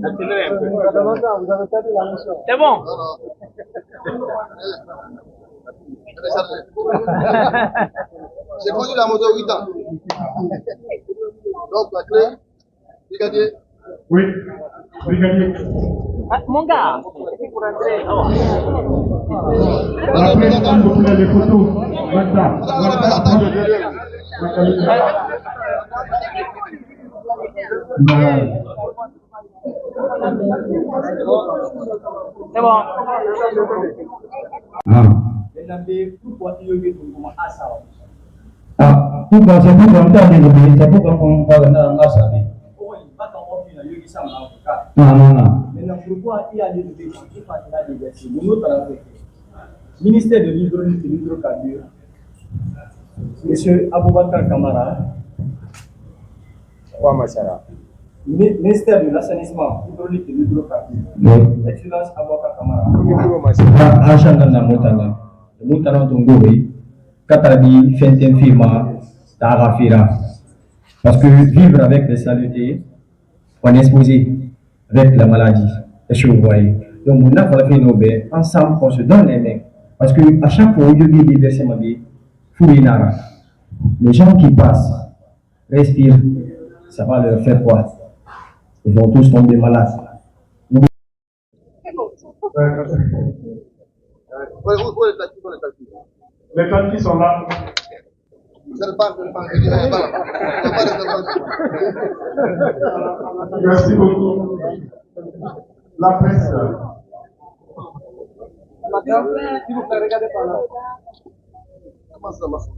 Accélérez un peu. C'est bon. J'ai conduit la moto 8 ans. Donc, la clé, brigadier. Oui, brigadier. Ah, mon gars, c'est pour entrer. Oh. La presse, s'il vous plaît, les photos. Maintenant. C'est bon. Pourquoi c'est pour comme ça, c'est pour qu'on parle dans la salle. Non. Maintenant, pourquoi il y a des objectifs à diverser? Le ministère de l'hydraulique et de l'hydrocarbure, M. Aboubakar Kamara, ministère de l'assainissement, hydraulique et de l'hydrocarbure, Excellence Aboubakar Kamara. Achanda Motala, Motala Tongori, Katadi, Fenten Firma, Tarafira. Parce que vivre avec les salutés, on est exposé avec la maladie. Est-ce que vous voyez? Donc, on a fait nos bains, ensemble, on se donne les mains. Parce que à chaque fois où je vis déverser ma vie, Fouinara, les gens qui passent, respirent, ça va leur faire quoi? Ils vont tous tomber malades. Où est le taxi? Les taxis sont là. Merci beaucoup. La presse. Madame, s'il vous plaît, regardez par là. Comment ça marche?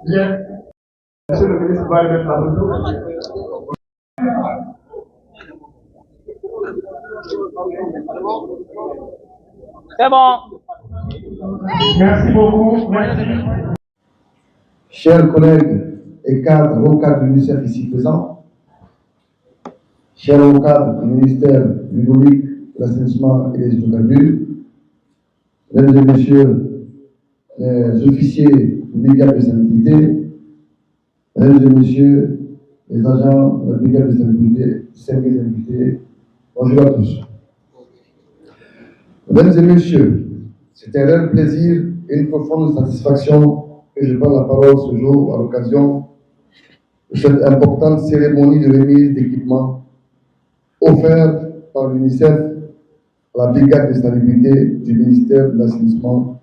Bien. Monsieur le ministre va mettre la photo. C'est bon. Merci beaucoup. Merci. Chers collègues et cadres, hauts cadres du ministère ici présents, chers hauts cadres du ministère de l'hydraulique, de l'assainissement et des hydrocarbures, mesdames et messieurs les officiers de brigade de salubrité, mesdames et messieurs les agents de la brigade de salubrité, service d'invité, bonjour à tous. Mesdames et messieurs, c'est un réel plaisir et une profonde satisfaction que je prends la parole ce jour à l'occasion de cette importante cérémonie de remise d'équipements offerte par l'UNICEF à la brigade de salubrité du ministère de l'assainissement,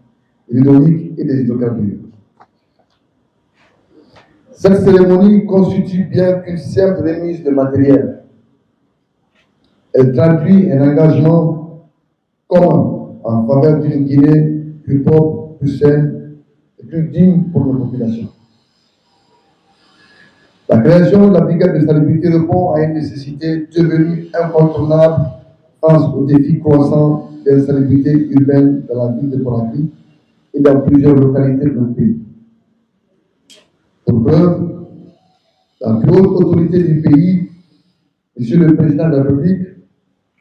de l'hydraulique et des hydrocarbures. Cette cérémonie constitue bien qu'une simple remise de matériel. Elle traduit un engagement commun en faveur d'une Guinée plus propre, plus saine et plus digne pour nos populations. La création de la brigade de salubrité répond à une nécessité devenue incontournable face aux défis croissants de l'insalubrité urbaine dans la ville de Conakry et dans plusieurs localités de notre pays. Pour preuve, la plus haute autorité du pays, Monsieur le Président de la République,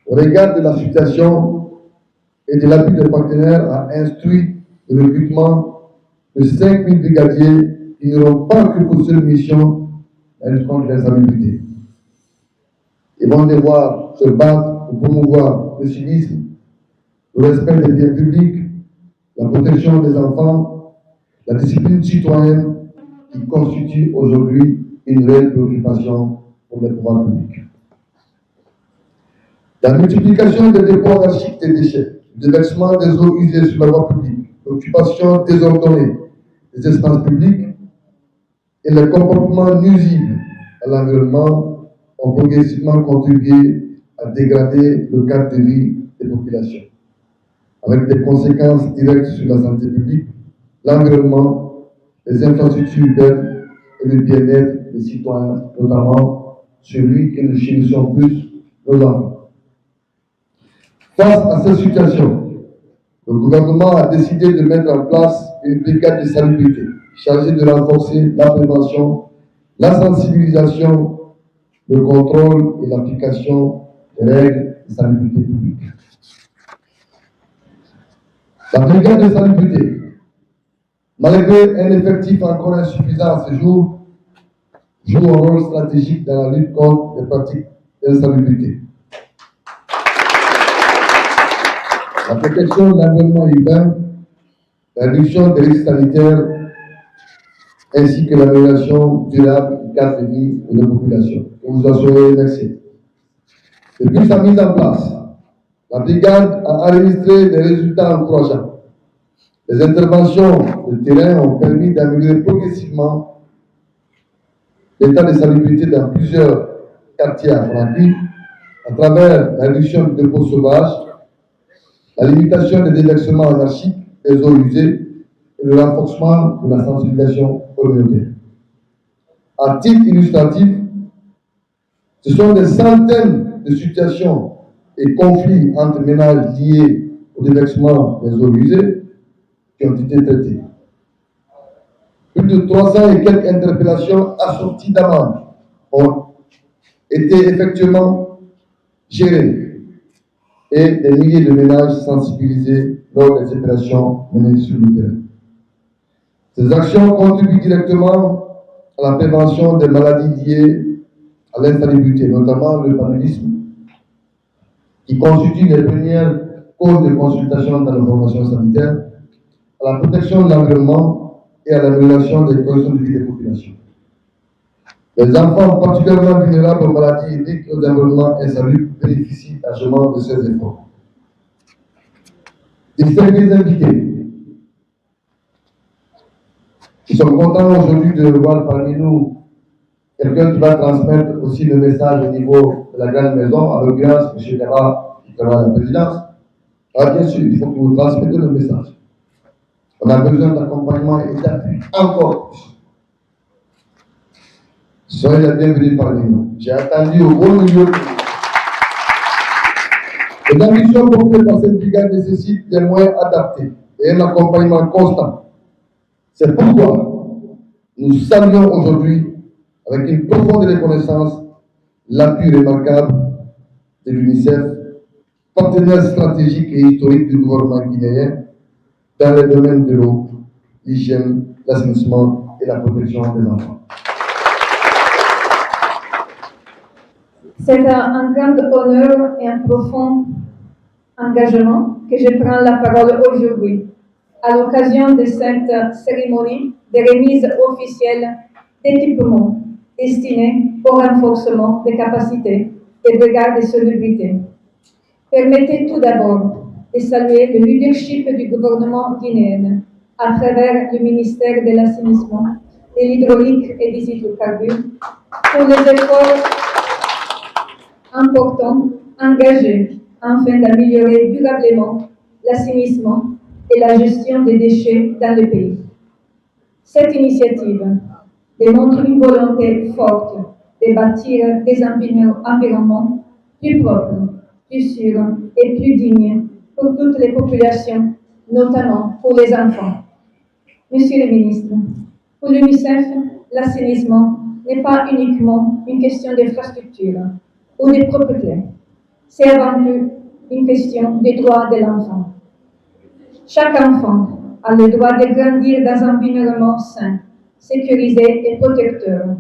au regard de la situation et de l'appui des partenaires, a instruit le recrutement de 5 000 brigadiers qui n'auront pas que pour seule mission la lutte contre l'insalubrité. Ils vont devoir se battre pour promouvoir le civisme, le respect des biens publics, la protection des enfants, la discipline citoyenne qui constitue aujourd'hui une réelle préoccupation pour les pouvoirs publics. La multiplication des dépôts anarchiques des déchets, le déversement des eaux usées sur la voie publique, l'occupation désordonnée des espaces publics et les comportements nuisibles à l'environnement ont progressivement contribué à dégrader le cadre de vie des populations, avec des conséquences directes sur la santé publique, l'environnement, les infrastructures urbaines et le bien-être des citoyens, notamment celui que nous chérissons plus, nos enfants. Face à cette situation, le gouvernement a décidé de mettre en place une brigade de salubrité chargée de renforcer la prévention, la sensibilisation, le contrôle et l'application des règles de salubrité publique. La brigade de salubrité, malgré un effectif encore insuffisant à ce jour, joue un rôle stratégique dans la lutte contre les pratiques d'insalubrité. La protection de l'environnement urbain, la réduction des risques sanitaires, ainsi que l'amélioration durable du cadre de vie de la population. Vous en serez remerciés. Depuis sa mise en place, la brigade a enregistré des résultats encourageants. Les interventions de terrain ont permis d'améliorer progressivement l'état de salubrité dans plusieurs quartiers à Conakry à travers la réduction du dépôt sauvage, la limitation des déversements anarchiques des eaux usées et le renforcement de la sensibilisation communautaire. À titre illustratif, ce sont des centaines de situations et conflits entre ménages liés au déversement des eaux usées qui ont été traités. Plus de 300 et quelques interpellations assorties d'amendes ont été effectivement gérées et des milliers de ménages sensibilisés lors des opérations menées sur le terrain. Ces actions contribuent directement à la prévention des maladies liées à l'insalubrité, notamment le paludisme, qui constitue les premières causes de consultation dans la formation sanitaire, à la protection de l'environnement et à l'amélioration des conditions de vie des populations. Les enfants particulièrement vulnérables aux maladies hydriques et aux environnements insalubres bénéficient largement de ces efforts. Distingués invités, nous sommes contents aujourd'hui de voir parmi nous quelqu'un qui va transmettre aussi le message au niveau de la grande maison, à l'occurrence M. Dara, qui travaille à la présidence. Alors bien sûr, il faut que vous transmettez le message. On a besoin d'accompagnement et d'appui encore plus. Soyez les bienvenus parmi nous. J'ai attendu au bon milieu. Les ambitions portées par cette brigade nécessitent des moyens adaptés et un accompagnement constant. C'est pourquoi nous saluons aujourd'hui, avec une profonde reconnaissance, l'appui remarquable de l'UNICEF, partenaire stratégique et historique du gouvernement guinéen dans les domaines de l'eau, l'hygiène, l'assainissement et la protection des enfants. C'est un grand honneur et un profond engagement que je prends la parole aujourd'hui à l'occasion de cette cérémonie de remise officielle d'équipements destinés au renforcement des capacités des brigades de salubrité. Permettez tout d'abord de saluer le leadership du gouvernement guinéen à travers le ministère de l'Assainissement, de l'Hydraulique et des Hydrocarbures pour les efforts importants engagés afin d'améliorer durablement l'assainissement et la gestion des déchets dans le pays. Cette initiative démontre une volonté forte de bâtir des environnements plus propres, plus sûrs et plus dignes pour toutes les populations, notamment pour les enfants. Monsieur le ministre, pour l'UNICEF, l'assainissement n'est pas uniquement une question d'infrastructure ou de propreté. C'est avant tout une question des droits de l'enfant. Chaque enfant a le droit de grandir dans un environnement sain, sécurisé et protecteur.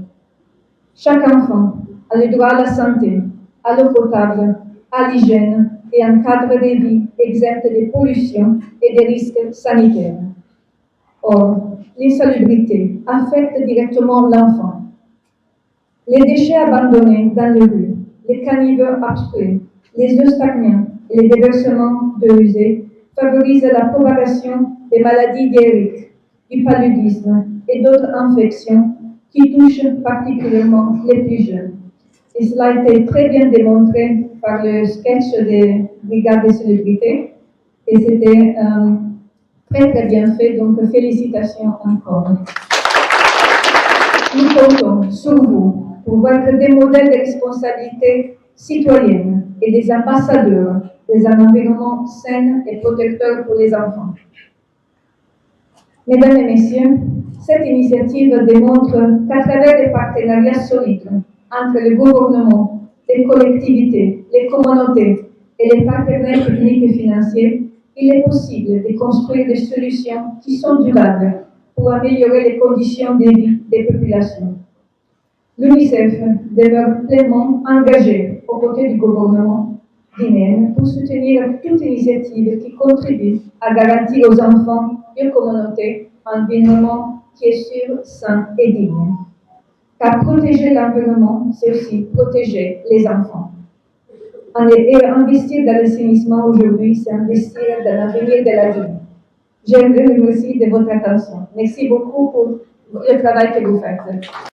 Chaque enfant a le droit à la santé, à l'eau potable, à l'hygiène et un cadre de vie exempt de pollution et de risques sanitaires. Or, l'insalubrité affecte directement l'enfant. Les déchets abandonnés dans les rues, les caniveaux abstraits, les eaux stagnantes et les déversements d'eau usée favorisent la propagation des maladies diarrhéiques, du paludisme et d'autres infections qui touchent particulièrement les plus jeunes. Et cela a été très bien démontré par le sketch des brigades de salubrité et c'était très très bien fait, donc félicitations encore. Nous comptons sur vous pour être des modèles de responsabilité citoyenne et des ambassadeurs d'un environnement sain et protecteur pour les enfants. Mesdames et messieurs, cette initiative démontre qu'à travers des partenariats solides entre le gouvernement, les collectivités, les communautés et les partenaires techniques et financiers, il est possible de construire des solutions qui sont durables pour améliorer les conditions de vie des populations. L'UNICEF demeure pleinement engagée aux côtés du gouvernement guinéen pour soutenir toute initiative qui contribue à garantir aux enfants et aux communautés un environnement qui est sûr, sain et digne. Car protéger l'environnement, c'est aussi protéger les enfants. Et investir dans l'assainissement aujourd'hui, c'est investir dans l'avenir de la Guinée. Je vous remercie de votre attention. Merci beaucoup pour le travail que vous faites.